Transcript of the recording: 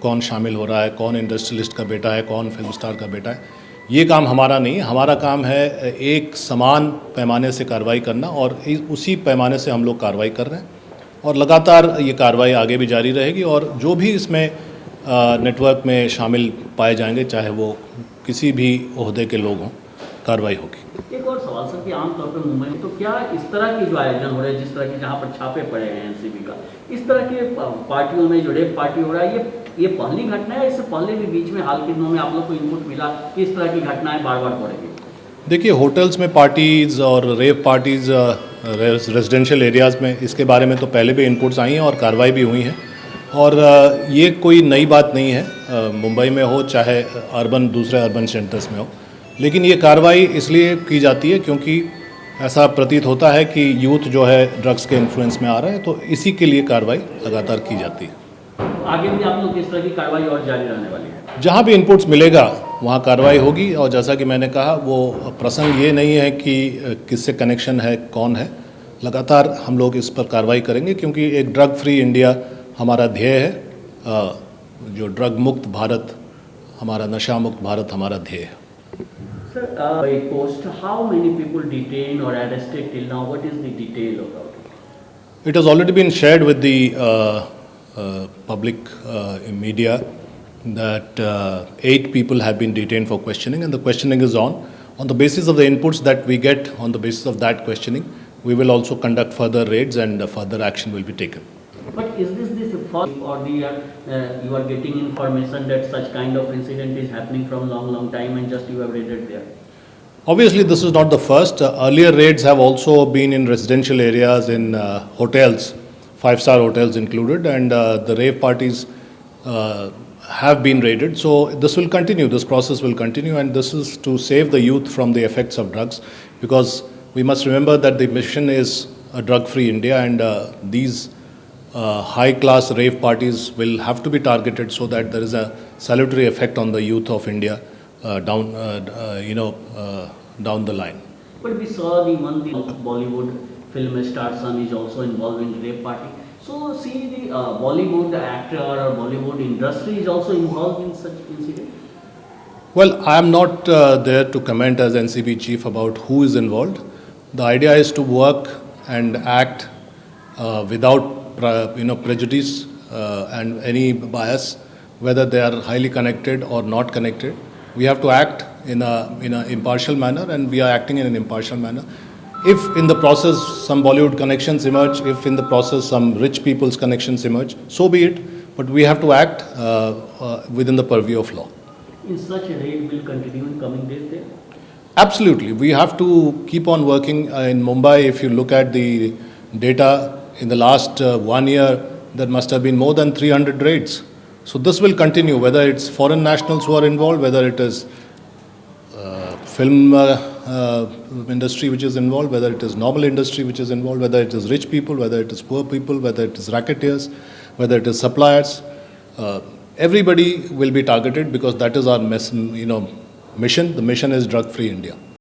कौन शामिल हो रहा है, कौन इंडस्ट्रियलिस्ट का बेटा है, कौन फिल्म स्टार का बेटा है, ये काम हमारा नहीं है। हमारा काम है एक समान पैमाने से कार्रवाई करना और उसी पैमाने से हम लोग कार्रवाई कर रहे हैं और लगातार ये कार्रवाई आगे भी जारी रहेगी और जो भी इसमें नेटवर्क में शामिल पाए जाएंगे, चाहे वो किसी भी ओहदे के लोग हों, कार्रवाई होगी। एक और सवाल सर कि आमतौर पर मुंबई में तो क्या इस तरह के जो आयोजन हो रहे हैं, जिस तरह के जहाँ पर छापे पड़े हैं एनसीबी का, इस तरह के पार्टियों में जो रेप पार्टी हो रहा है, ये पहली घटना है? इससे पहले भी बीच में हाल के दिनों में आप लोग को इनपुट मिला कि इस तरह की घटनाएं बार बार हो रही है? देखिए, होटल्स में पार्टीज़ और रेप पार्टीज़ रेजिडेंशियल एरियाज़ में, इसके बारे में तो पहले भी इनपुट्स आई हैं और कार्रवाई भी हुई हैं और ये कोई नई बात नहीं है। मुंबई में हो चाहे दूसरे अर्बन सेंटर्स में हो, लेकिन ये कार्रवाई इसलिए की जाती है क्योंकि ऐसा प्रतीत होता है कि यूथ जो है ड्रग्स के इन्फ्लुएंस में आ रहा है, तो इसी के लिए कार्रवाई लगातार की जाती है। आगे भी आप लोग इस तरह की कार्रवाई और जारी रहने वाली है? जहाँ भी इनपुट्स मिलेगा वहाँ कार्रवाई होगी और जैसा कि मैंने कहा, वो प्रसंग ये नहीं है कि किससे कनेक्शन है, कौन है। लगातार हम लोग इस पर कार्रवाई करेंगे क्योंकि एक ड्रग फ्री इंडिया हमारा ध्येय है। जो ड्रग मुक्त भारत, हमारा नशा मुक्त भारत हमारा ध्येय है। Sir, by post, how many people detained or arrested till now? What is the detail about it? It has already been shared with the public media that 8 people have been detained for questioning, and the questioning is on. On the basis of the inputs that we get, on the basis of that questioning, we will also conduct further raids and further action will be taken. But is this first, or you are getting information that such kind of incident is happening from long time and just you have raided there? Obviously, this is not the first. Earlier raids have also been in residential areas, in hotels, 5-star hotels included, and the rave parties have been raided. So this will continue, this process will continue, and this is to save the youth from the effects of drugs, because we must remember that the mission is a drug-free India, and these high-class rave parties will have to be targeted so that there is a salutary effect on the youth of India down the line. But we saw the Bollywood film star son is also involved in the rape party. So see, the Bollywood actor or Bollywood industry is also involved in such incident? Well, I am not there to comment as NCB chief about who is involved. The idea is to work and act without prejudice and any bias, whether they are highly connected or not connected. We have to act in a impartial manner, and we are acting in an impartial manner. If in the process some Bollywood connections emerge, if in the process some rich people's connections emerge, so be it. But we have to act within the purview of law. In such a raid will continue in coming days there? Absolutely. We have to keep on working. In Mumbai, if you look at the data, in the last 1 year, there must have been more than 300 raids. So this will continue, whether it's foreign nationals who are involved, whether it is film industry which is involved, whether it is normal industry which is involved, whether it is rich people, whether it is poor people, whether it is racketeers, whether it is suppliers. Everybody will be targeted because that is our mission. The mission is drug-free India.